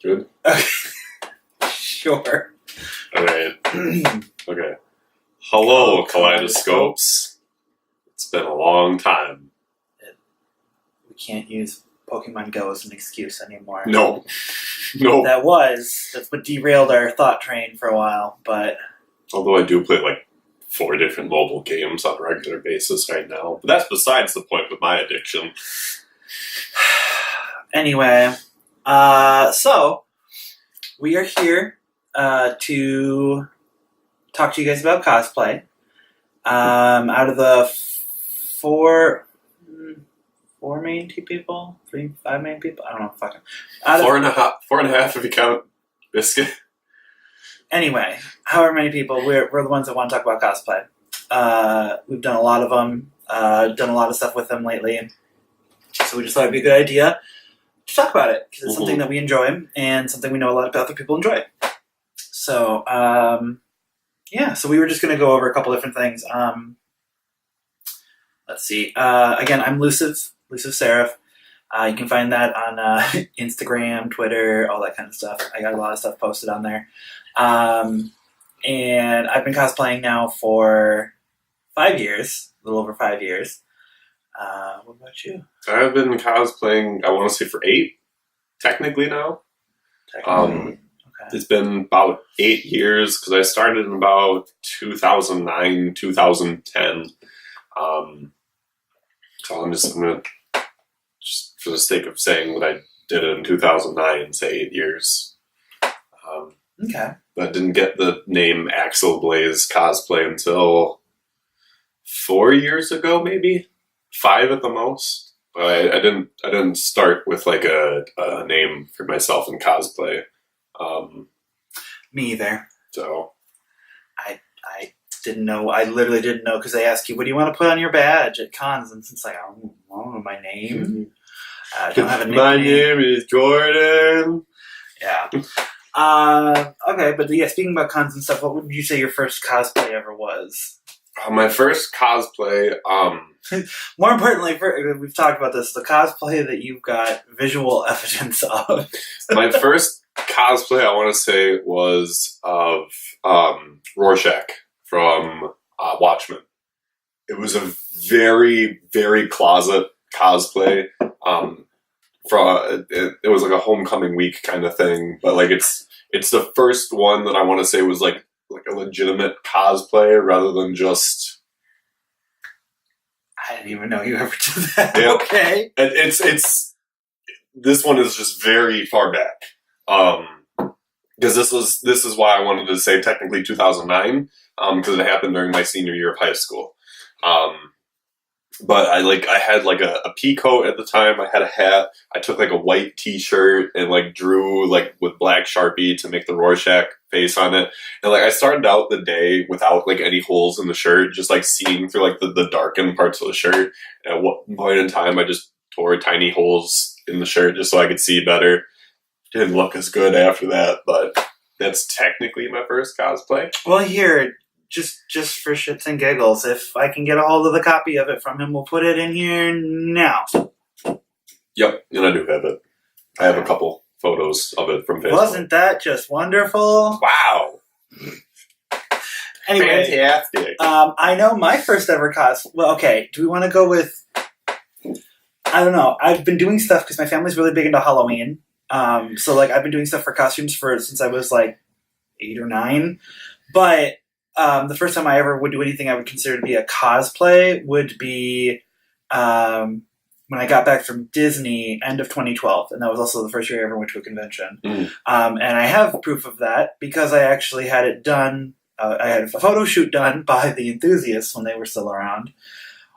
Good? Sure. Alright. Okay. Hello, Kaleidoscopes. It's been a long time. We can't use Pokemon Go as an excuse anymore. No. That's what derailed our thought train for a while, but... Although I do play like 4 different mobile games on a regular basis right now. But that's besides the point with my addiction. Anyway, so we are here to talk to you guys about cosplay. Out of the 4 main people, 5 main people. I don't know. Fucking 4.5 if you count Biscuit. Anyway, however many people, we're the ones that want to talk about cosplay. We've done a lot of them. Done a lot of stuff with them lately. So we just thought it'd be a good idea to talk about it because it's something that we enjoy and something we know a lot of other people enjoy. So, so we were just going to go over a couple different things. Let's see. Again, I'm Lusive Seraph. You can find that on Instagram, Twitter, all that kind of stuff. I got a lot of stuff posted on there. And I've been cosplaying now for 5 years, a little over 5 years. What about you? I've been cosplaying, I want to say for 8, technically now. Okay. It's been about 8 years because I started in about 2009, 2010. So I'm going to, just for the sake of saying what I did in 2009, say 8 years. Okay. But didn't get the name Axelablaze cosplay until 4 years ago, maybe 5 at the most. But I didn't start with like a name for myself in cosplay. Me either. So I didn't know. I literally didn't know because they ask you, "What do you want to put on your badge at cons?" And it's like, I don't know my name. I don't have a nickname. My name is Jordan. Yeah. Okay, but yeah, speaking about cons and stuff, what would you say your first cosplay ever was? My first cosplay, More importantly, we've talked about this, the cosplay that you've got visual evidence of. my first cosplay, I want to say, was of Rorschach from Watchmen. It was a very, very closet cosplay. It was like a homecoming week kind of thing, but like it's the first one that I want to say was like a legitimate cosplay rather than just. I didn't even know you ever did that. Yeah. Okay, and it's this one is just very far back, because this is why I wanted to say technically 2009, because it happened during my senior year of high school. But I had like a pea coat at the time. I had a hat. I took like a white t-shirt and like drew like with black Sharpie to make the Rorschach face on it. And like I started out the day without like any holes in the shirt, just like seeing through like the darkened parts of the shirt. And at one point in time, I just tore tiny holes in the shirt just so I could see better. Didn't look as good after that, but that's technically my first cosplay. well here, just for shits and giggles, if I can get a hold of the copy of it from him, we'll put it in here now. Yep, and I do have it. I have a couple photos of it from Facebook. Wasn't that just wonderful? Wow. Anyway, Fantastic. I know my first ever Well, okay, do we want to go with... I don't know. I've been doing stuff because my family's really big into Halloween. So, like, I've been doing stuff for costumes since I was, like, 8 or 9. But the first time I ever would do anything I would consider to be a cosplay would be when I got back from Disney, end of 2012. And that was also the first year I ever went to a convention. And I have proof of that because I actually had it done. I had a photo shoot done by the enthusiasts when they were still around.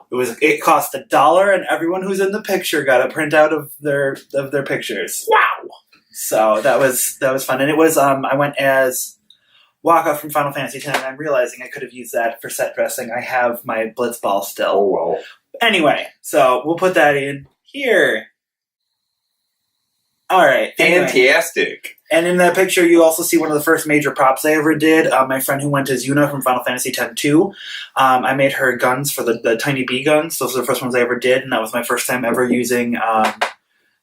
It cost $1, and everyone who's in the picture got a printout of their pictures. Wow! So that was fun, and it was I went as Waka from Final Fantasy X, and I'm realizing I could have used that for set dressing. I have my Blitzball still. Oh well. Anyway, so we'll put that in here. All right. Fantastic. And in that picture, you also see one of the first major props I ever did. My friend who went as Yuna from Final Fantasy X-2. I made her guns for the tiny bee guns. Those are the first ones I ever did, and that was my first time ever using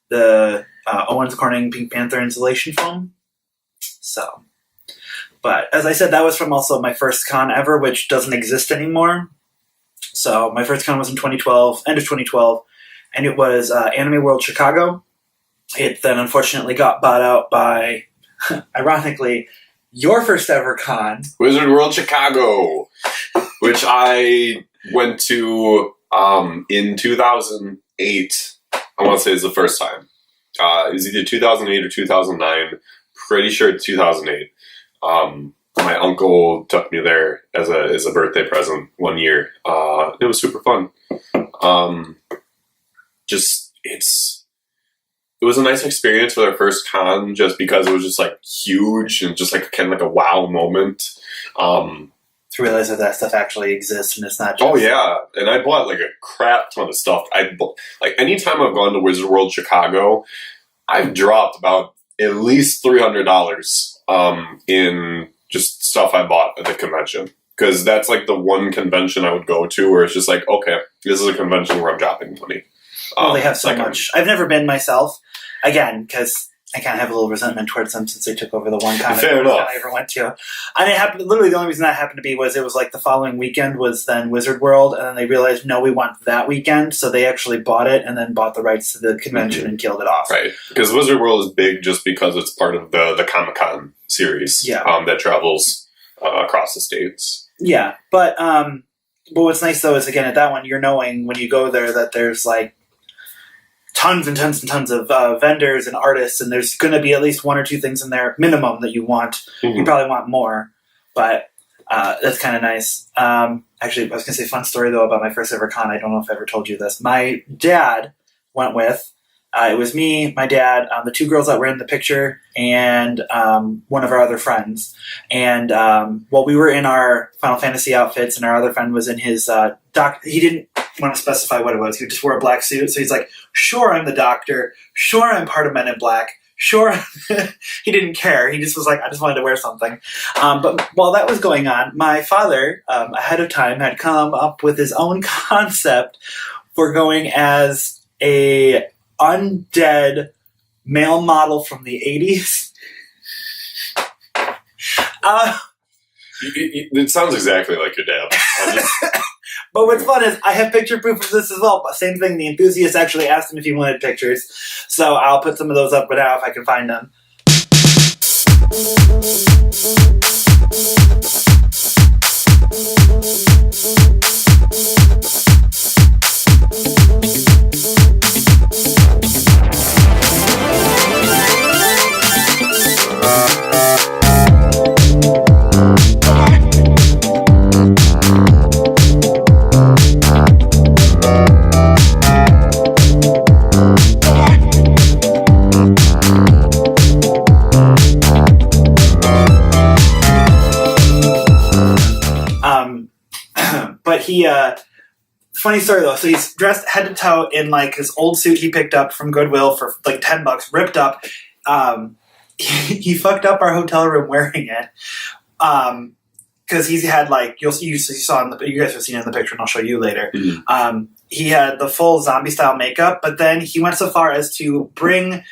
the Owens Corning Pink Panther insulation foam. So, but as I said, that was from also my first con ever, which doesn't exist anymore. So my first con was in 2012, end of 2012, and it was Anime World Chicago. It then unfortunately got bought out by, ironically, your first ever con, Wizard World Chicago, which I went to in 2008. I want to say it's the first time. It was either 2008 or 2009. Pretty sure it's 2008. My uncle took me there as a birthday present one year. It was super fun. It was a nice experience for our first con, just because it was just like huge and just like kind of like a wow moment. To realize that stuff actually exists and it's not just... Oh yeah, and I bought like a crap ton of stuff. Like anytime I've gone to Wizard World Chicago, I've dropped about at least $300 in just stuff I bought at the convention. Because that's like the one convention I would go to where it's just like, okay, this is a convention where I'm dropping money. Well, they have so much. I've never been myself, again, because I kind of have a little resentment towards them since they took over the one con I ever went to. And it happened, literally the only reason that happened to be was it was like the following weekend was then Wizard World, and then they realized, no, we want that weekend, so they actually bought it and then bought the rights to the convention and killed it off. Right, because Wizard World is big just because it's part of the Comic-Con series that travels across the states. Yeah, but what's nice though is, again, at that one, you're knowing when you go there that there's like tons and tons and tons of vendors and artists, and there's going to be at least one or two things in there minimum that you want. Mm-hmm. You probably want more, but that's kind of nice. Actually, I was going to say fun story though about my first ever con. I don't know if I ever told you this. My dad went with. It was me, my dad, the two girls that were in the picture, and one of our other friends. And we were in our Final Fantasy outfits, and our other friend was in his he didn't want to specify what it was. He just wore a black suit. So he's like, sure, I'm the doctor. Sure, I'm part of Men in Black. Sure. He didn't care. He just was like, I just wanted to wear something. But while that was going on, my father, ahead of time, had come up with his own concept for going as a undead male model from the 80s. It sounds exactly like your dad. But what's fun is I have picture proof of this as well. Same thing, the enthusiast actually asked him if he wanted pictures. So I'll put some of those up now if I can find them. But he, funny story though, so he's dressed head to toe in like his old suit he picked up from Goodwill for like $10, ripped up. He fucked up our hotel room wearing it. Because he's had like, you saw you guys have seen it in the picture and I'll show you later. Mm-hmm. He had the full zombie style makeup, but then he went so far as to bring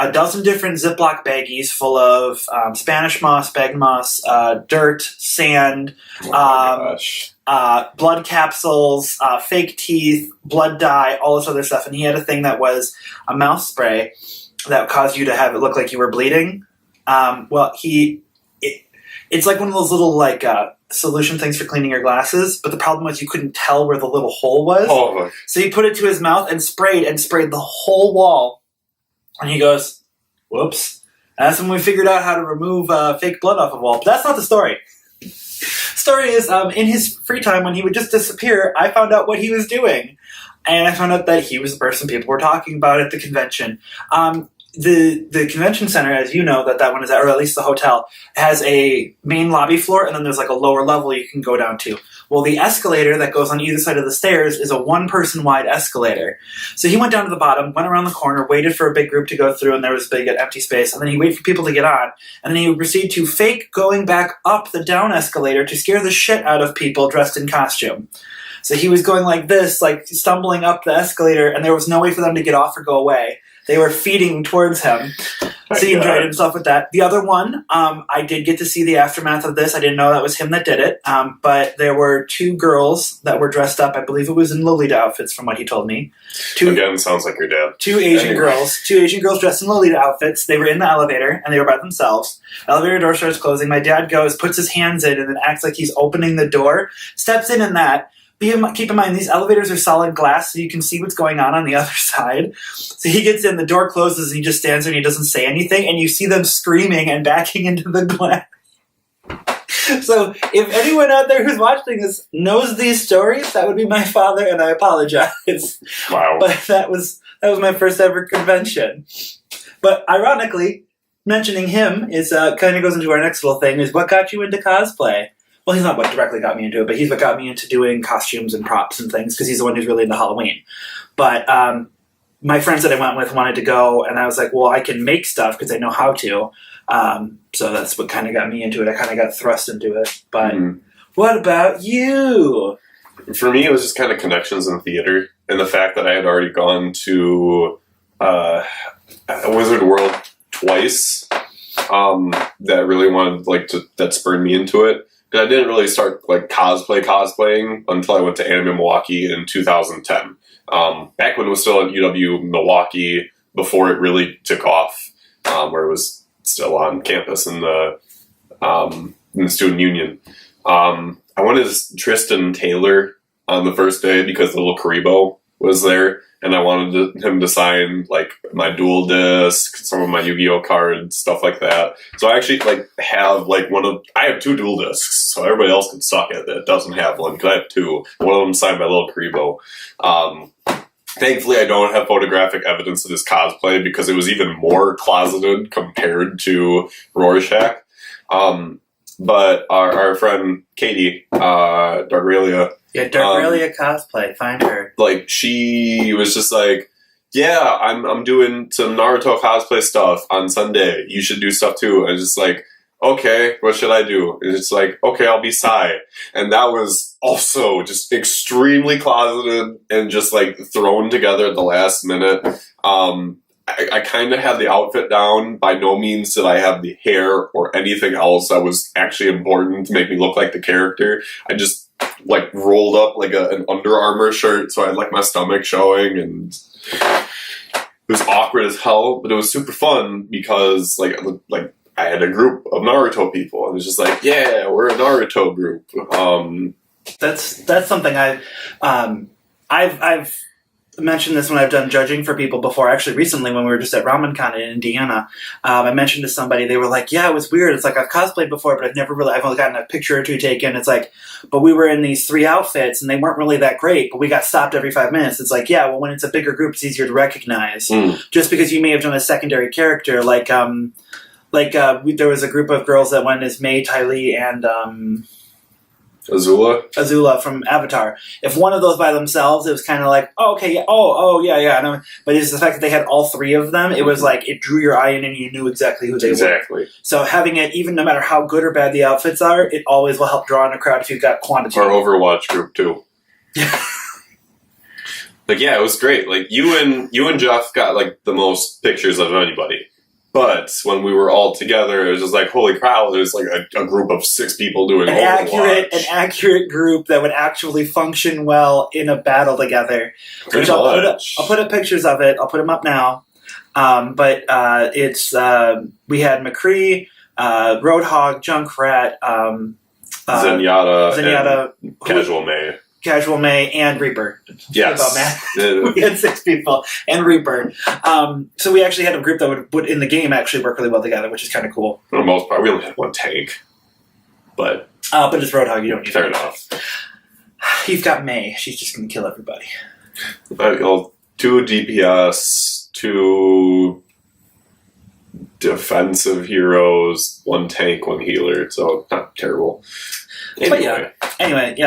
a dozen different Ziploc baggies full of Spanish moss, bag moss, dirt, sand, blood capsules, fake teeth, blood dye, all this other stuff. And he had a thing that was a mouth spray that caused you to have it look like you were bleeding. It's like one of those little like solution things for cleaning your glasses, but the problem was you couldn't tell where the little hole was. Oh. So he put it to his mouth and sprayed the whole wall. And he goes, whoops. And that's when we figured out how to remove fake blood off a wall. But that's not the story. Story is, in his free time when he would just disappear, I found out what he was doing. And I found out that he was the person people were talking about at the convention. The convention center, as you know, that one is at, or at least the hotel, has a main lobby floor, and then there's like a lower level you can go down to. Well, the escalator that goes on either side of the stairs is a one-person wide escalator. So he went down to the bottom, went around the corner, waited for a big group to go through, and there was a big empty space, and then he waited for people to get on, and then he would proceed to fake going back up the down escalator to scare the shit out of people dressed in costume. So he was going like this, like stumbling up the escalator, and there was no way for them to get off or go away. They were feeding towards him. So he enjoyed himself with that. The other one, I did get to see the aftermath of this. I didn't know that was him that did it. But there were 2 girls that were dressed up. I believe it was in Lolita outfits from what he told me. Again, sounds like your dad. 2 Asian girls. 2 Asian girls dressed in Lolita outfits. They were in the elevator, and they were by themselves. Elevator door starts closing. My dad goes, puts his hands in, and then acts like he's opening the door. Steps in that. Keep in mind, these elevators are solid glass, so you can see what's going on the other side. So he gets in, the door closes, and he just stands there and he doesn't say anything, and you see them screaming and backing into the glass. So if anyone out there who's watching this knows these stories, that would be my father, and I apologize. Wow. But that was my first ever convention. But ironically, mentioning him is kind of goes into our next little thing, is what got you into cosplay? Well, he's not what directly got me into it, but he's what got me into doing costumes and props and things, because he's the one who's really into Halloween. But my friends that I went with wanted to go, and I was like, well, I can make stuff because I know how to. So that's what kind of got me into it. I kind of got thrust into it. But what about you? For me, it was just kind of connections in theater, and the fact that I had already gone to Wizard World twice. That really wanted that spurred me into it. Because I didn't really start cosplaying until I went to Anime Milwaukee in 2010. Back when it was still at UW Milwaukee, before it really took off, where it was still on campus in the student union. I wanted Tristan Taylor on the first day because the little Karibo was there, and I wanted him to sign my dual disc, some of my Yu-Gi-Oh cards, stuff like that. So I actually have I have 2 dual discs, so everybody else can suck at that doesn't have one, because I have 2. One of them signed by little Karibo. Thankfully, I don't have photographic evidence of this cosplay because it was even more closeted compared to Rorschach. But our friend Katie, Dargrelia. Yeah, Dargrelia cosplay. Find her. She was just yeah, I'm doing some Naruto cosplay stuff on Sunday. You should do stuff too. And just okay, what should I do? And it's okay, I'll be Sai. And that was also just extremely closeted and just thrown together at the last minute. I kind of had the outfit down. By no means did I have the hair or anything else that was actually important to make me look like the character. I just rolled up an Under Armour shirt, so I had my stomach showing, and it was awkward as hell, but it was super fun because I had a group of Naruto people, and it was just yeah, we're a Naruto group. That's something I've mentioned this when I've done judging for people before. Actually, recently when we were just at RamenCon in Indiana, I mentioned to somebody, they were yeah, it was weird. It's I've cosplayed before, but I've only gotten a picture or 2 taken. It's but we were in these 3 outfits and they weren't really that great, but we got stopped every 5 minutes. It's yeah, well, when it's a bigger group, it's easier to recognize. Just because you may have done a secondary character, there was a group of girls that went as Mei, Ty Lee, and Azula from Avatar. If one of those by themselves, it was kind of oh, okay, yeah, yeah. But it's the fact that they had all 3 of them. It was it drew your eye in, and you knew exactly who they were. So having it, even no matter how good or bad the outfits are, it always will help draw in a crowd if you've got quantity. Our Overwatch group too. Yeah, it was great. You and Jeff got the most pictures of anybody. But when we were all together, it was just holy cow, there's a group of 6 people doing an accurate group that would actually function well in a battle together. Which I'll put up pictures of it. I'll put them up now. But it's we had McCree, Roadhog, Junkrat, Zenyatta, Casual May, and Reaper. Yes. We had 6 people. And Reaper. So we actually had a group that would in the game actually work really well together, which is kind of cool. For the most part, we only had 1 tank. But it's Roadhog, you don't need fair enough. You've got May. She's just going to kill everybody. 2 DPS, 2 defensive heroes, 1 tank, 1 healer. So not terrible. Anyway,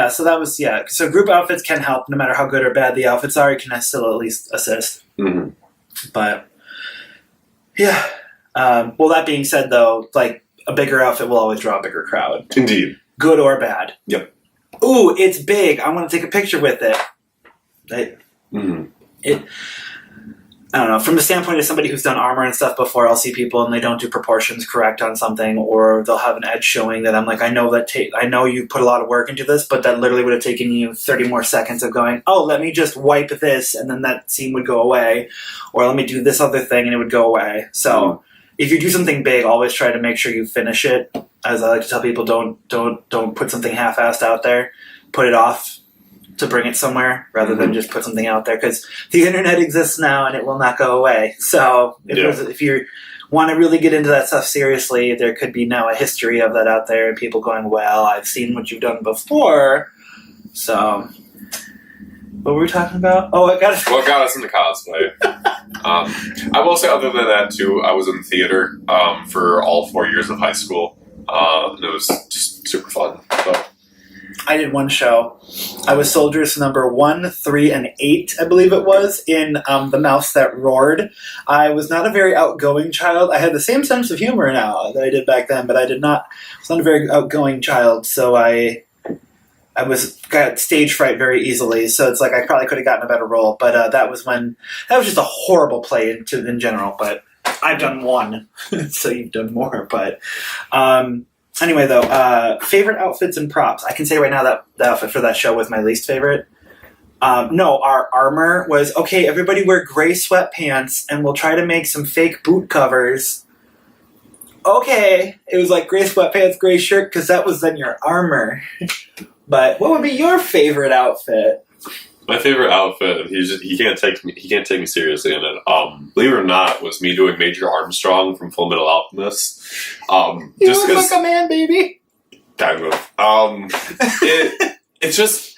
so that was, so group outfits can help no matter how good or bad the outfits are. You can still at least assist. But well, that being said, though, a bigger outfit will always draw a bigger crowd. Indeed. Good or bad. Yep. Ooh, it's big. I want to take a picture with it. I don't know, from the standpoint of somebody who's done armor and stuff before, I'll see people and they don't do proportions correct on something, or they'll have an edge showing that I'm like, I know you put a lot of work into this, but that literally would have taken you 30 more seconds of going, oh, let me just wipe this, and then that scene would go away, or let me do this other thing and it would go away. So if you do something big, always try to make sure you finish it. As I like to tell people, don't put something half-assed out there. Put it off to bring it somewhere rather than just put something out there, because the internet exists now and it will not go away. So if you want to really get into that stuff seriously, there could be now a history of that out there and people going, well, I've seen what you've done before. So what were we talking about? Oh, what got us into cosplay. I will say, other than that too, I was in theater for all 4 years of high school, and it was just super fun. So. I did one show. I was Soldiers number 1, 3, and 8, I believe it was, in The Mouse That Roared. I was not a very outgoing child. I had the same sense of humor now that I did back then, but I was not a very outgoing child, so I got stage fright very easily, so it's like I probably could have gotten a better role, but that was just a horrible play in general, but I've done one, so you've done more, but... Anyway, though, favorite outfits and props. I can say right now that the outfit for that show was my least favorite. No, our armor was, okay, everybody wear gray sweatpants, and we'll try to make some fake boot covers. Okay, it was like gray sweatpants, gray shirt, because that was then your armor. But what would be your favorite outfit? My favorite outfit, he can't take me seriously in it. Believe it or not, was me doing Major Armstrong from Full Metal Alchemist. You just look like a man, baby. Kind of. It's just,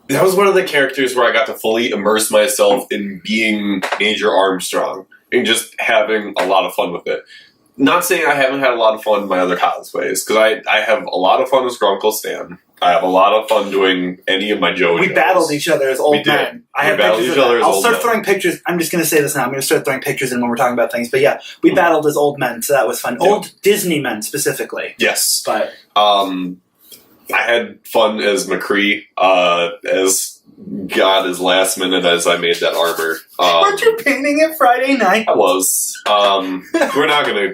that was one of the characters where I got to fully immerse myself in being Major Armstrong and just having a lot of fun with it. Not saying I haven't had a lot of fun in my other cosplays, because I have a lot of fun as Grunkle Stan. I have a lot of fun doing any of my JoJo's. We battled each other as old men. I have pictures of that. I'll start throwing pictures. I'm just going to say this now. I'm going to start throwing pictures in when we're talking about things. But yeah, we battled as old men, so that was fun. Old Disney men, specifically. Yes. But I had fun as McCree, as God as last minute as I made that armor. Weren't you painting it Friday night? I was. We're not gonna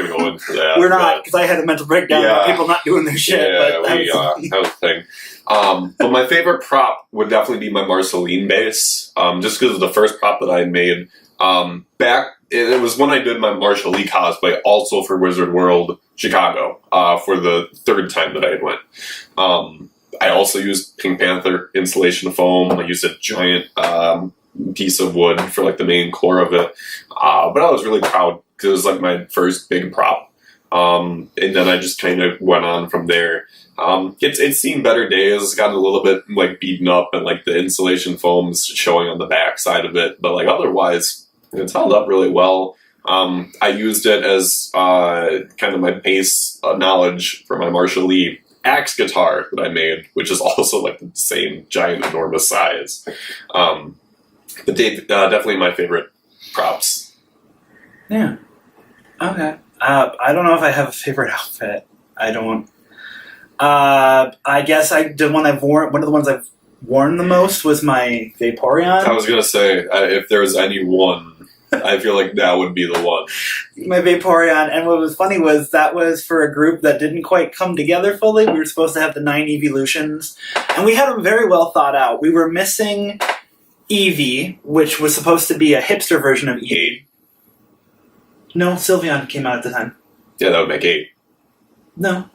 go into that. We're not, because I had a mental breakdown about people not doing their shit. Yeah, that was the thing. But my favorite prop would definitely be my Marceline base, just because of the first prop that I had made. It was when I did my Marshall Lee cosplay, also for Wizard World Chicago, for the third time that I had went. I also used Pink Panther insulation foam. I used a giant piece of wood for like the main core of it. But I was really proud because it was like my first big prop. And then I just kind of went on from there. It's seen better days. It's gotten a little bit like beaten up, and like the insulation foam's showing on the back side of it. But like otherwise, it's held up really well. I used it as kind of my base knowledge for my Marshall Lee axe guitar that I made, which is also like the same giant, enormous size. But definitely my favorite props. Yeah. Okay. I don't know if I have a favorite outfit. I don't. I guess one of the ones I've worn the most was my Vaporeon. I was gonna say, if there was any one, I feel like that would be the one. My Vaporeon, and what was funny was that was for a group that didn't quite come together fully. We were supposed to have the 9 evolutions, and we had them very well thought out. We were missing Eevee, which was supposed to be a hipster version of Eevee. No, Sylveon came out at the time. Yeah, that would make 8. No.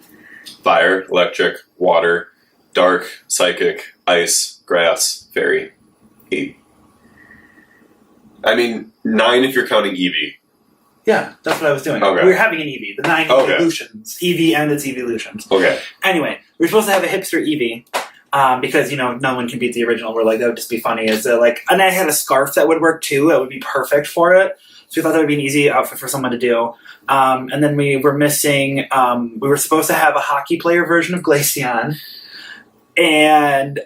Fire, electric, water, dark, psychic, ice, grass, fairy. 8. I mean, 9 if you're counting Eevee. Yeah, that's what I was doing. Okay. We were having an Eevee, the 9 evolutions. Eevee and its evolutions. Okay. Anyway, we were supposed to have a hipster Eevee, because, no one can beat the original. We're like, that would just be funny. And I had a scarf that would work too. That would be perfect for it. So we thought that would be an easy outfit for someone to do. And then we were missing, we were supposed to have a hockey player version of Glaceon. And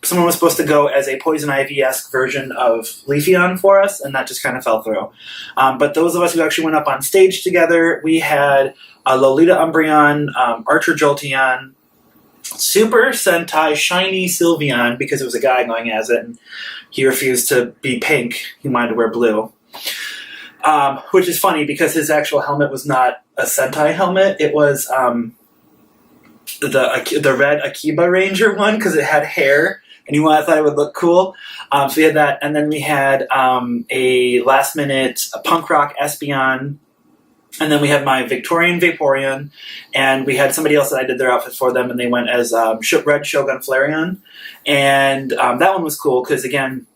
someone was supposed to go as a Poison Ivy-esque version of Leafeon for us, and that just kind of fell through. But those of us who actually went up on stage together, we had Lolita Umbreon, Archer Jolteon, Super Sentai Shiny Sylveon because it was a guy going as it, and he refused to be pink. He wanted to wear blue. Which is funny because his actual helmet was not a Sentai helmet. It was the red Akiba Ranger one because it had hair, and I thought it would look cool. So we had that, and then we had a last minute punk rock Espeon. And then we had my Victorian Vaporeon, and we had somebody else that I did their outfit for them, and they went as Red Shogun Flareon. And that one was cool because, again,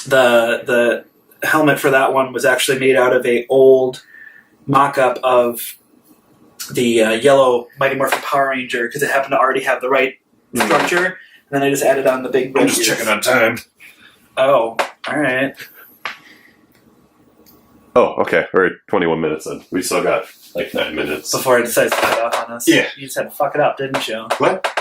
the helmet for that one was actually made out of a old mock-up of the yellow Mighty Morphin Power Ranger because it happened to already have the right structure. And then I just added on the big red I'm just checking on time. Oh, all right. Oh, okay. We're at 21 minutes in. We still got like 9 minutes. Before I decided to cut off on us. Yeah. You just had to fuck it up, didn't you? What?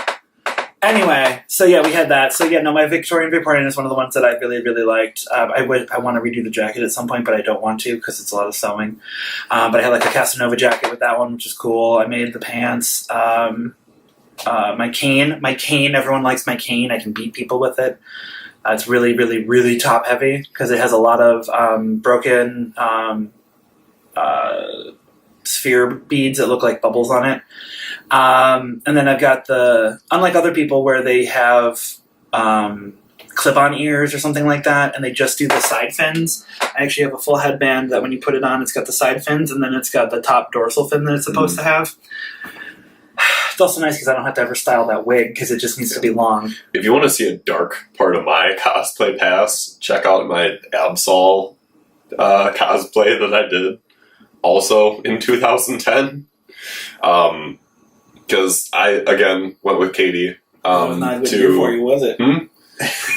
Anyway, so yeah, we had that. So yeah, no, my Victorian Vaporeon is one of the ones that I really, really liked. I want to redo the jacket at some point, but I don't want to because it's a lot of sewing. But I had like a Casanova jacket with that one, which is cool. I made the pants. My cane, everyone likes my cane. I can beat people with it. It's really, really, really top heavy because it has a lot of broken sphere beads that look like bubbles on it. And then I've got unlike other people where they have clip-on ears or something like that, and they just do the side fins. I actually have a full headband that when you put it on, it's got the side fins, and then it's got the top dorsal fin that it's supposed to have. It's also nice because I don't have to ever style that wig because it just needs to be long. If you want to see a dark part of my cosplay past, check out my Absol cosplay that I did also in 2010. Because I, again, went with Katie. That was not a good year for you, was it?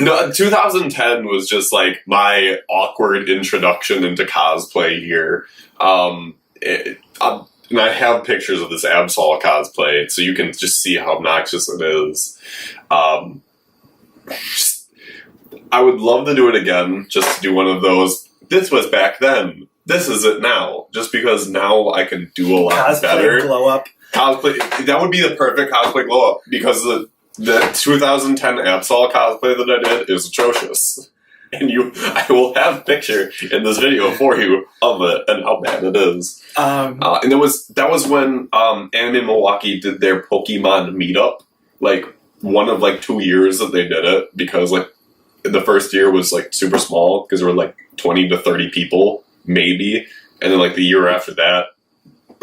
No, 2010 was just like my awkward introduction into cosplay year. And I have pictures of this Absol cosplay, so you can just see how obnoxious it is. I would love to do it again, just to do one of those. This was back then. This is it now. Just because now I can do a lot better. Cosplay glow up. Cosplay. That would be the perfect cosplay glow up because the 2010 Absol cosplay that I did is atrocious. And I will have a picture in this video for you of it and how bad it is. And that was when Anime Milwaukee did their Pokemon meetup. Like one of like 2 years that they did it because like the first year was like super small because there were like 20 to 30 people maybe, and then like the year after that,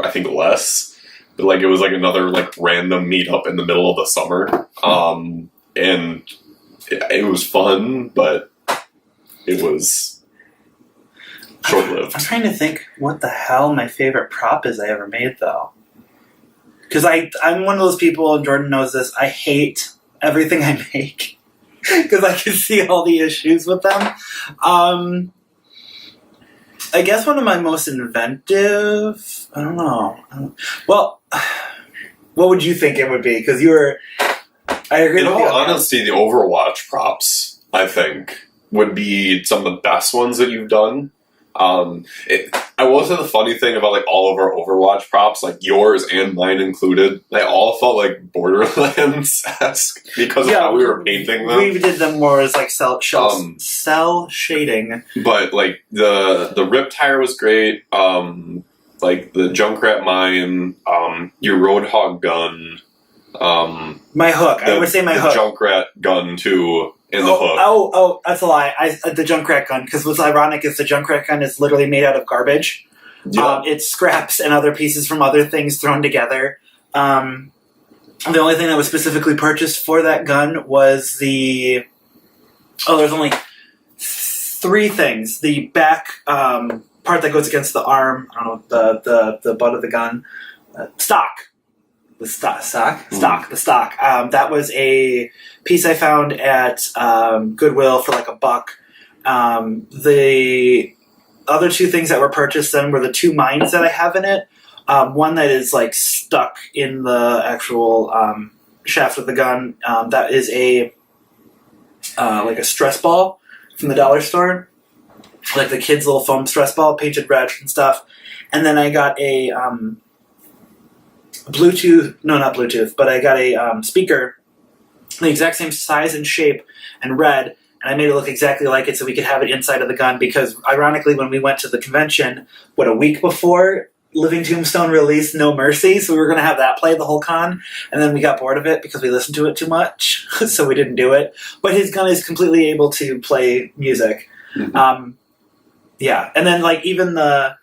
I think less. But like it was like another like random meetup in the middle of the summer, and it was fun, but it was short-lived. I'm trying to think what the hell my favorite prop is I ever made, though. Because I'm one of those people, and Jordan knows this, I hate everything I make. Because I can see all the issues with them. I guess one of my most inventive... I don't know. Well, what would you think it would be? Because you were... I agree with you. In all honesty, the Overwatch props, I think, would be some of the best ones that you've done. I will say the funny thing about like all of our Overwatch props, like yours and mine included, they all felt like Borderlands-esque because of how we were painting them. We did them more as like cell shading. But like the Riptire was great. Like the Junkrat mine, your Roadhog gun. My hook. I would say my hook. The Junkrat gun too. In the hook. Oh, that's a lie. The Junkrat gun, because what's ironic is the Junkrat gun is literally made out of garbage. Yeah. It's scraps and other pieces from other things thrown together. The only thing that was specifically purchased for that gun was there's only 3 things. The back part that goes against the arm, I don't know, the butt of the gun, stock. The stock. That was a piece I found at Goodwill for like $1. The other 2 things that were purchased then were the 2 mines that I have in it. One that is like stuck in the actual shaft of the gun. That is like a stress ball from the dollar store, like the kids' little foam stress ball, painted red and stuff. And then I got a Bluetooth. No, not Bluetooth, but I got a speaker the exact same size and shape and red, and I made it look exactly like it so we could have it inside of the gun because, ironically, when we went to the convention, a week before Living Tombstone released No Mercy, so we were going to have that play the whole con, and then we got bored of it because we listened to it too much, so we didn't do it. But his gun is completely able to play music. Mm-hmm. Yeah, and then like even the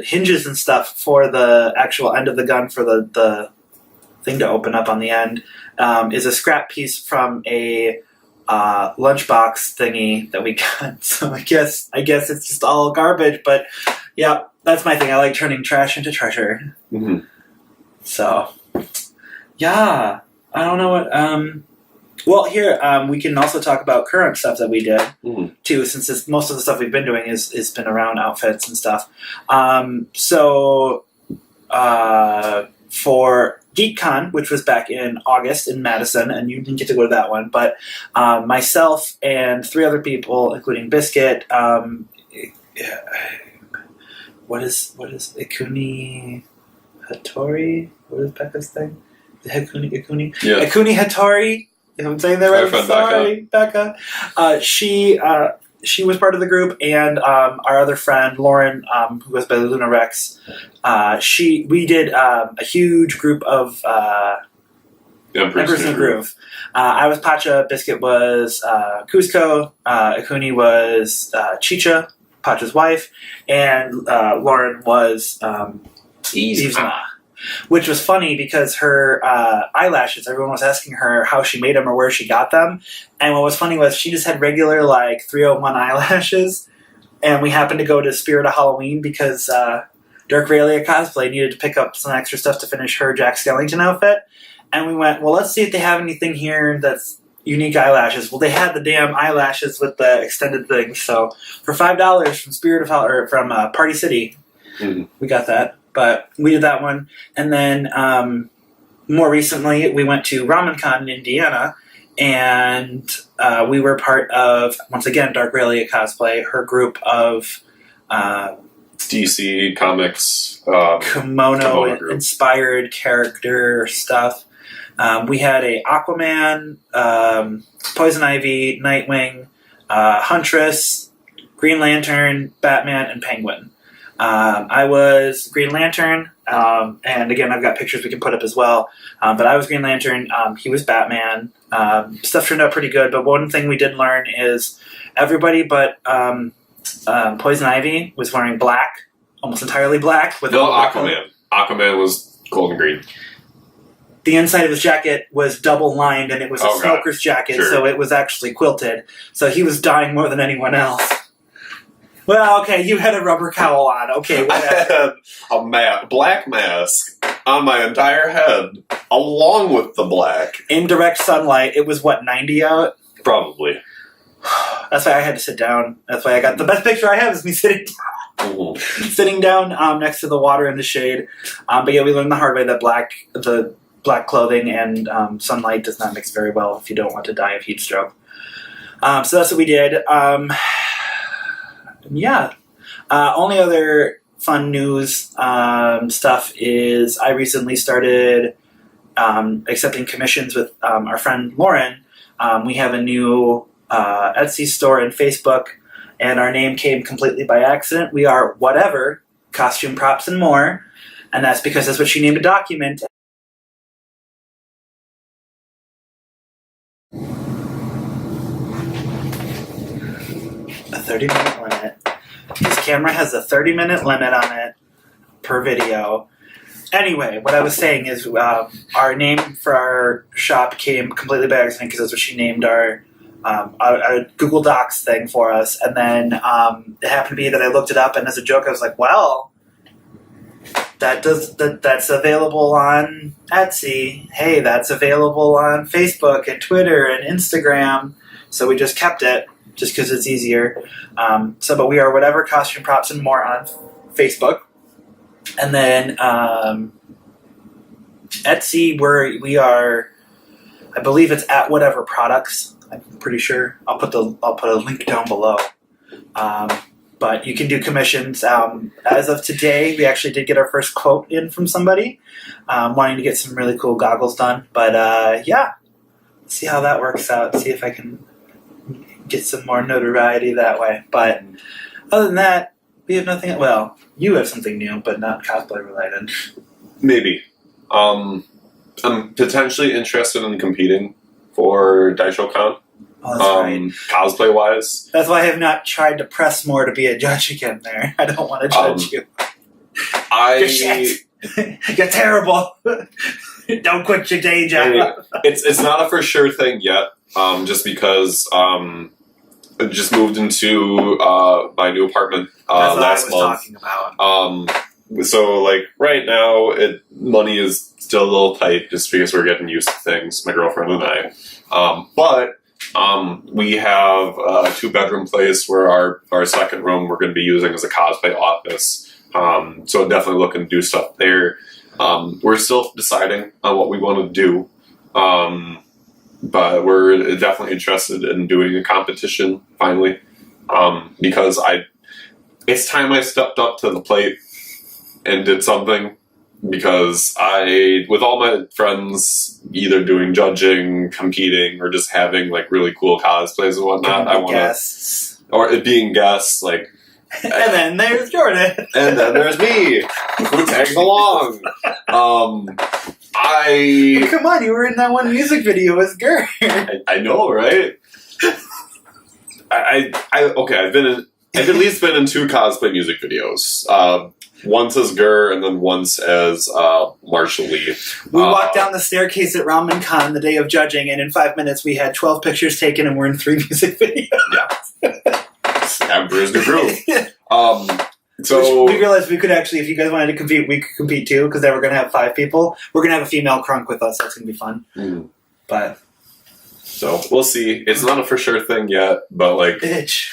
hinges and stuff for the actual end of the gun for the thing to open up on the end is a scrap piece from a lunchbox thingy that we got. So I guess it's just all garbage, but yeah, that's my thing. I like turning trash into treasure. Mm-hmm. So yeah, I don't know what. Well, here we can also talk about current stuff that we did too, since most of the stuff we've been doing is been around outfits and stuff. So for GeekCon, which was back in August in Madison, and you didn't get to go to that one, but myself and 3 other people, including Biscuit, what is Ikuni Hattori? What is Becca's thing? Ikuni? Yeah. Ikuni Hattori. If I'm saying that right, sorry, Becca. She was part of the group, and our other friend Lauren, who goes by Luna Rex, we did a huge group of Empress in the Groove. I was Pacha, Biscuit was Cusco, Ikuni was Chicha, Pacha's wife, and Lauren was Yvesma. Which was funny because her eyelashes, everyone was asking her how she made them or where she got them. And what was funny was she just had regular, like, 301 eyelashes. And we happened to go to Spirit of Halloween because Dark Raylia Cosplay needed to pick up some extra stuff to finish her Jack Skellington outfit. And we went, well, let's see if they have anything here that's unique eyelashes. Well, they had the damn eyelashes with the extended thing. So for $5 from from Party City, we got that. But we did that one. And then more recently, we went to RamenCon in Indiana, and we were part of, once again, Dark Raylia Cosplay, her group of DC Comics kimono-inspired character stuff. We had a Aquaman, Poison Ivy, Nightwing, Huntress, Green Lantern, Batman, and Penguin. I was Green Lantern, and again, I've got pictures we can put up as well. But I was Green Lantern. He was Batman. Stuff turned out pretty good. But one thing we did learn is everybody but Poison Ivy was wearing black, almost entirely black. With Aquaman. Aquaman was golden green. The inside of his jacket was double lined, and it was a smoker's jacket, so it was actually quilted. So he was dying more than anyone else. Well, okay, you had a rubber cowl on. Okay, whatever. I had a black mask on my entire head, along with the black. In direct sunlight, it was, 90 out? Probably. That's why I had to sit down. That's why I got... The best picture I have is me sitting down. Sitting down next to the water in the shade. But yeah, we learned the hard way that the black clothing and sunlight does not mix very well if you don't want to die of heat stroke. So that's what we did. Yeah. Only other fun news stuff is I recently started accepting commissions with our friend Lauren. We have a new Etsy store and Facebook, and our name came completely by accident. We are Whatever, Costume, Props, and More, and that's because that's what she named a document. A 30-minute limit. This camera has a 30-minute limit on it per video. Anyway, what I was saying is our name for our shop came completely by accident because that's what she named our Google Docs thing for us. And then it happened to be that I looked it up, and as a joke, I was like, well, that's available on Etsy. Hey, that's available on Facebook and Twitter and Instagram. So we just kept it. Just because it's easier. But we are Whatever, Costume, Props, and More on Facebook. And then Etsy, we are, I believe it's at Whatever Products. I'm pretty sure. I'll put a link down below. But you can do commissions. As of today, we actually did get our first quote in from somebody wanting to get some really cool goggles done. But yeah, see how that works out. See if I can get some more notoriety that way. But other than that, we have nothing. Well, you have something new, but not cosplay related. Maybe. I'm potentially interested in competing for Daisho Con. Oh, that's right. Cosplay wise. That's why I have not tried to press more to be a judge again there. I don't want to judge you. You're shit. You're terrible. Don't quit your day job. It's not a for sure thing yet. Just because I just moved into my new apartment last month. That's what I was talking about. So like right now, money is still a little tight just because we're getting used to things. My girlfriend and I. But we have a 2-bedroom place where our second room we're going to be using as a cosplay office. So definitely looking to do stuff there. We're still deciding on what we want to do. But we're definitely interested in doing a competition finally. Because it's time I stepped up to the plate and did something. Because with all my friends either doing judging, competing, or just having like really cool cosplays and whatnot, I want to, or it being guests, like. And then there's Jordan. And then there's me, who tags along. Come on, you were in that one music video as Gert. I know, right? I've at least been in 2 cosplay music videos. Once as Gur and then once as Marshall Lee. We walked down the staircase at Ramen Con the day of judging, and in 5 minutes we had 12 pictures taken and we're in 3 music videos. Yeah. Emperor's New Groove. So we realized we could actually, if you guys wanted to compete, we could compete too, because then we're going to have 5 people. We're going to have a female crunk with us. That's going to be fun. But so we'll see. It's not a for sure thing yet, but like, bitch.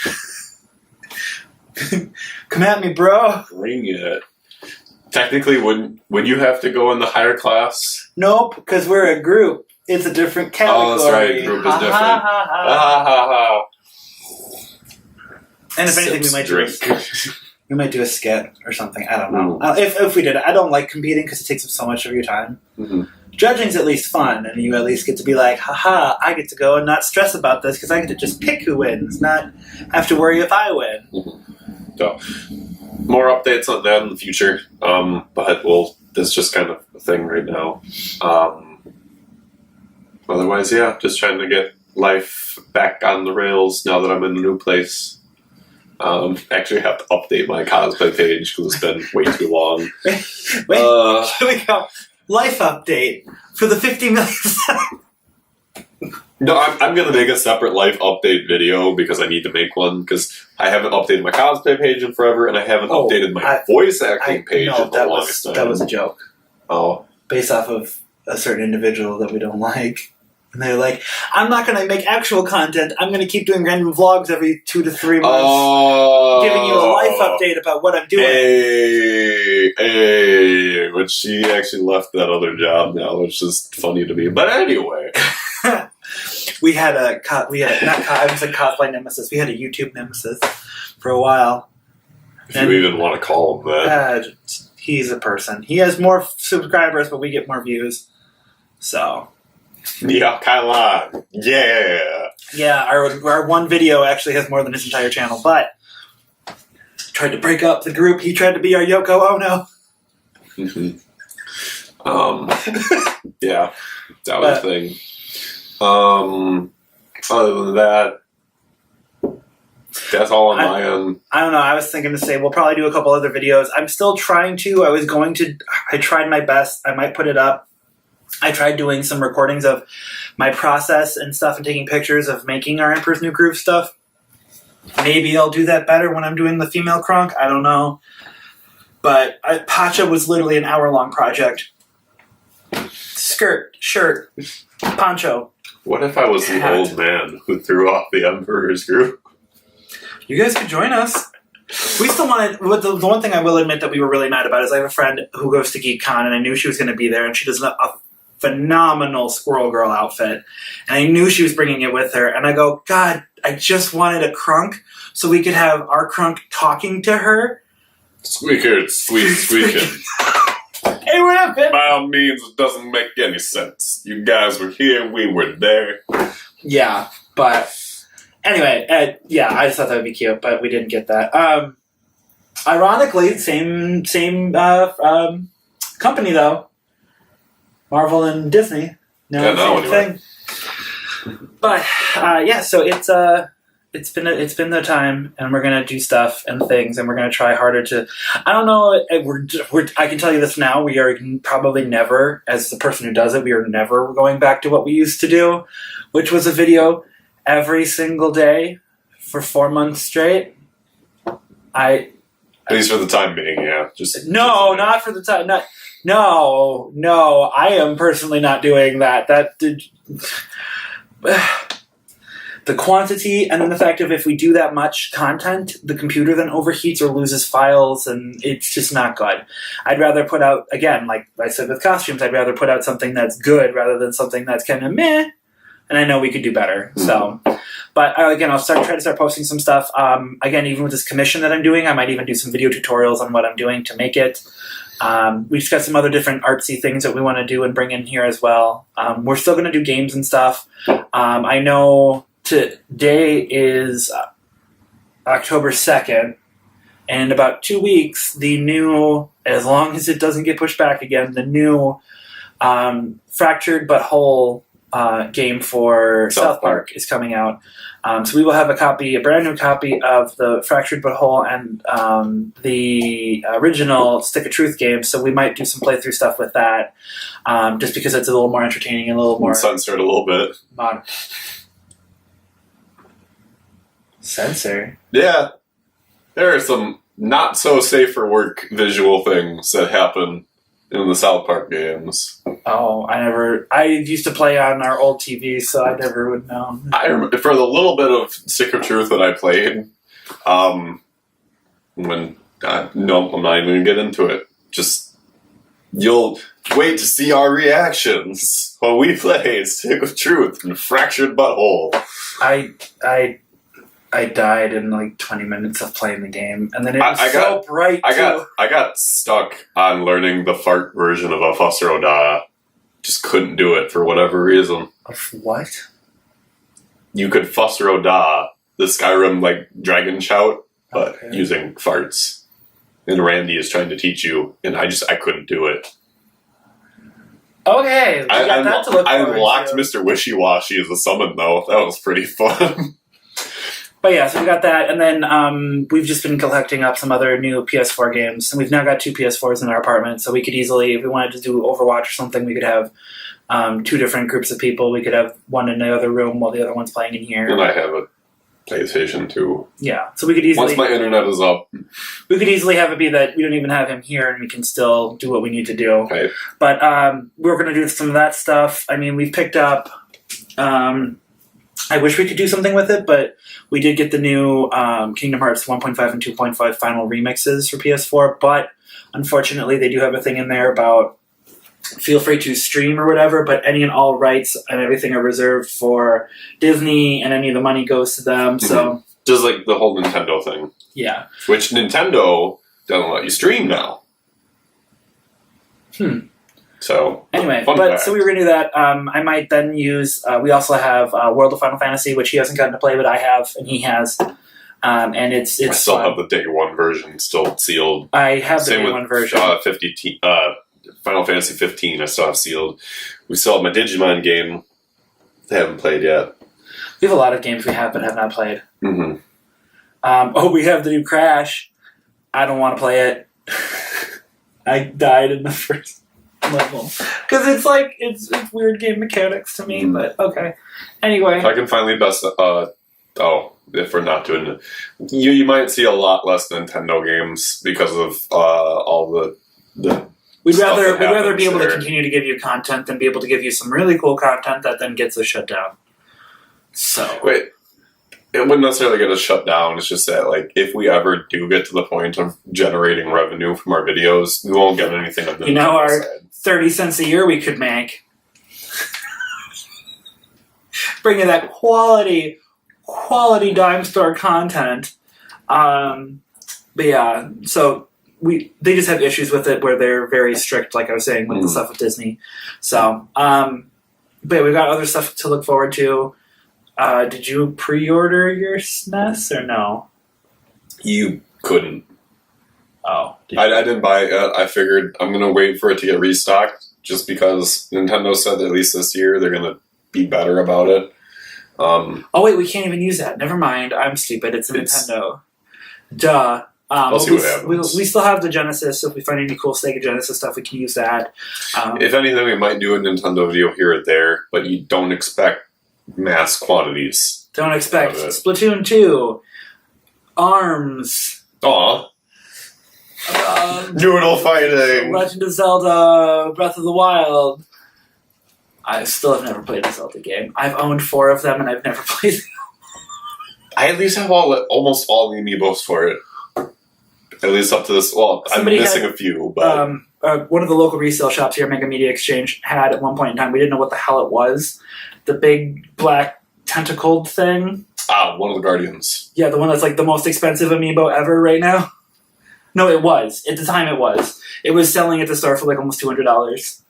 Come at me, bro. Bring it. Technically, would you have to go in the higher class? Nope, because we're a group. It's a different category. Oh, that's right. Group is different. And if anything, we might do a skit or something. I don't know. If we did it, I don't like competing because it takes up so much of your time. Judging's at least fun, and you at least get to be like, haha, I get to go and not stress about this because I get to just pick who wins, not have to worry if I win. So, more updates on that in the future, but that's just kind of a thing right now. Otherwise, yeah, just trying to get life back on the rails now that I'm in a new place. Actually have to update my cosplay page because it's been way too long. Wait, here we go. Life update for the 50 million. No, I'm going to make a separate life update video because I need to make one because I haven't updated my cosplay page in forever and I haven't updated my voice acting page in the longest time. That was a joke. Oh. Based off of a certain individual that we don't like. And they're like, I'm not going to make actual content. I'm going to keep doing random vlogs every 2 to 3 months. Giving you a life update about what I'm doing. Hey. But she actually left that other job now, which is funny to me. But anyway. We had a cosplay nemesis. We had a YouTube nemesis for a while. If you even want to call him that. He's a person. He has more subscribers, but we get more views. So... Yeah, Kailan. Yeah. Yeah, our one video actually has more than his entire channel, but tried to break up the group. He tried to be our Yoko Ono. Yeah, that was the thing. Other than that, that's all on my end. I don't know. I was thinking to say we'll probably do a couple other videos. I'm still trying to. I tried my best. I might put it up. I tried doing some recordings of my process and stuff and taking pictures of making our Emperor's New Groove stuff. Maybe I'll do that better when I'm doing the female crunk. I don't know. But Pacha was literally an hour-long project. Skirt, shirt, poncho. What if I was the old man who threw off the Emperor's Groove? You guys could join us. We still wanted... The one thing I will admit that we were really mad about is I have a friend who goes to GeekCon, and I knew she was going to be there, and she does a phenomenal Squirrel Girl outfit. And I knew she was bringing it with her. And I go, God, I just wanted a crunk so we could have our crunk talking to her. Squeaker, sweet squeaker. It would have been. By all means, it doesn't make any sense. You guys were here, we were there. Yeah, but anyway, I just thought that would be cute, but we didn't get that. Ironically, same company though. Marvel and Disney. No, anyway. Thing. But so it's been the time, and we're gonna do stuff and things, and we're gonna try harder to. I don't know. I can tell you this now. We are probably never, as the person who does it, we are never going back to what we used to do, which was a video every single day for 4 months straight. At least for the time being, yeah. Not for the time. No. I am personally not doing that. The quantity, and then the fact of if we do that much content, the computer then overheats or loses files, and it's just not good. I'd rather put out, again, like I said with costumes, I'd rather put out something that's good rather than something that's kind of meh. And I know we could do better. So, but again, I'll try to start posting some stuff. Again, even with this commission that I'm doing, I might even do some video tutorials on what I'm doing to make it. We just got some other different artsy things that we want to do and bring in here as well. We're still going to do games and stuff. I know today is October 2nd, and in about 2 weeks, the new, as long as it doesn't get pushed back again, the new Fractured But Whole game for South Park is coming out. So we will have a brand new copy of the Fractured But Whole and the original Stick of Truth game. So we might do some playthrough stuff with that, just because it's a little more entertaining and a little more censored a little bit. Censor? Yeah. There are some not so safe for work visual things that happen in the South Park games. Oh, I used to play on our old TV, so I never would know. I remember, for the little bit of Stick of Truth that I played, I'm not even going to get into it. Just, you'll wait to see our reactions when we play Stick of Truth and Fractured But Whole. I died in like 20 minutes of playing the game, and then it was bright. I got stuck on learning the fart version of a Fusser Oda. Just couldn't do it for whatever reason. Of what? You could Fusser Oda, the Skyrim like dragon shout, but using farts. And Randy is trying to teach you, and I couldn't do it. Okay, I unlocked Mr. Wishy-Washy as a summon though. That was pretty fun. But yeah, so we got that, and then we've just been collecting up some other new PS4 games, and we've now got 2 PS4s in our apartment, so we could easily, if we wanted to do Overwatch or something, we could have 2 different groups of people. We could have one in the other room while the other one's playing in here. And I have a PlayStation 2. Yeah, so we could easily... Once my internet is up. We could easily have it be that we don't even have him here, and we can still do what we need to do. Okay. But we're going to do some of that stuff. I mean, we've picked up... I wish we could do something with it, but we did get the new Kingdom Hearts 1.5 and 2.5 final remixes for PS4, but unfortunately they do have a thing in there about feel free to stream or whatever, but any and all rights and everything are reserved for Disney, and any of the money goes to them, so... Just like the whole Nintendo thing. Yeah. Which Nintendo doesn't let you stream now. So anyway, so we were going to do that. I might then use. We also have World of Final Fantasy, which he hasn't gotten to play, but I have, and he has. And it's. I still have the day one version still sealed. I have the day one version. Final Fantasy 15. I still have sealed. We still have my Digimon game. They haven't played yet. We have a lot of games we have but have not played. Mm-hmm. We have the new Crash. I don't want to play it. I died in the first level because it's like it's weird game mechanics to me, but okay. Anyway, I can finally best. If we're not doing it, you might see a lot less Nintendo games because of all the. We'd rather be able to continue to give you content than be able to give you some really cool content that then gets us shut down. So wait. It wouldn't necessarily get us shut down. It's just that, like, if we ever do get to the point of generating revenue from our videos, we won't get anything on the our side. 30 cents a year we could make. bringing that quality dime store content. But yeah, so they just have issues with it where they're very strict, like I was saying, with the stuff with Disney. So, but yeah, we've got other stuff to look forward to. Did you pre-order your SNES or no? You couldn't. Oh. I didn't buy it yet. I figured I'm going to wait for it to get restocked just because Nintendo said that at least this year they're going to be better about it. Oh, wait, we can't even use that. Never mind. I'm stupid. It's a Nintendo. Duh. I'll see what happens. We still have the Genesis, so if we find any cool Sega Genesis stuff, we can use that. If anything, we might do a Nintendo video here or there, but you don't expect mass quantities. Don't expect Splatoon 2, ARMS. Aw. Noodle fighting. Legend of Zelda, Breath of the Wild. I still have never played a Zelda game. I've owned 4 of them, and I've never played them. I at least have almost all the amiibos for it. At least up to this. Well, somebody I'm missing a few, but one of the local resale shops here, Mega Media Exchange, had at one point in time. We didn't know what the hell it was. The big black tentacled thing. One of the Guardians. Yeah, the one that's like the most expensive amiibo ever right now. No, it was at the time. It was. It was selling at the store for like almost $200,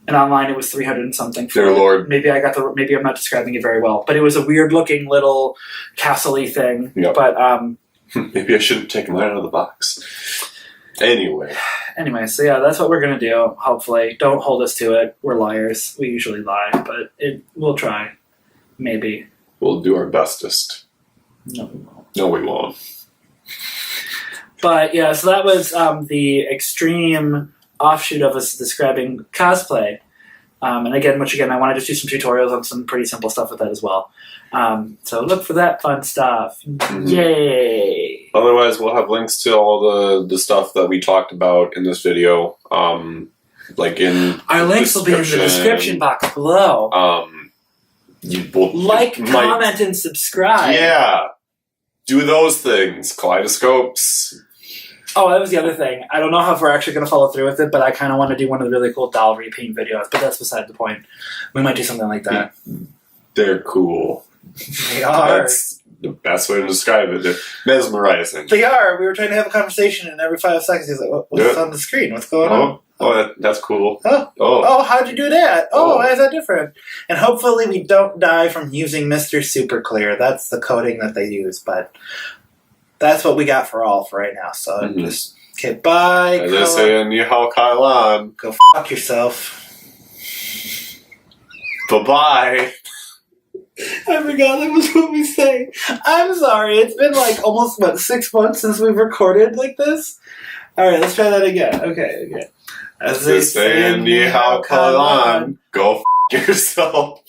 and online it was $300 and something. Dear Lord. Maybe Maybe I'm not describing it very well, but it was a weird looking little castle-y thing. Yep. But maybe I shouldn't take mine out of the box. Anyway, so yeah, that's what we're going to do, hopefully. Don't hold us to it. We're liars. We usually lie, but we'll try. Maybe. We'll do our bestest. No, we won't. No, we won't. But yeah, so that was the extreme offshoot of us describing cosplay. And again, I want to just do some tutorials on some pretty simple stuff with that as well. So look for that fun stuff. Mm-hmm. Yay! Otherwise, we'll have links to all the stuff that we talked about in this video. Like in our links will be in the description box below. Comment, and subscribe. Yeah, do those things. Kaleidoscopes. Oh, that was the other thing. I don't know if we're actually going to follow through with it, but I kind of want to do one of the really cool doll repaint videos. But that's beside the point. We might do something like that. They're cool. They are. That's the best way to describe it. They're mesmerizing. They are. We were trying to have a conversation, and every 5 seconds he's like, what's on the screen? What's going on? Oh, that's cool. Oh, how'd you do that? Oh, why is that different? And hopefully we don't die from using Mr. Super Clear. That's the coating that they use, but that's what we got for right now. So just, okay, bye. As they say in Ni Hao Kai Lan. Go fuck yourself. Bye-bye. I forgot that was what we say. I'm sorry. It's been like almost, 6 months since we've recorded like this? Alright, let's try that again. Okay. As they say in Ni Hao Kai Lan, go f*** yourself.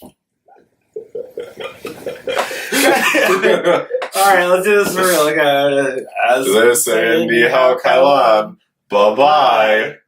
Alright, let's do this for real. Okay. As they say in Ni Hao Kai Lan, bye-bye.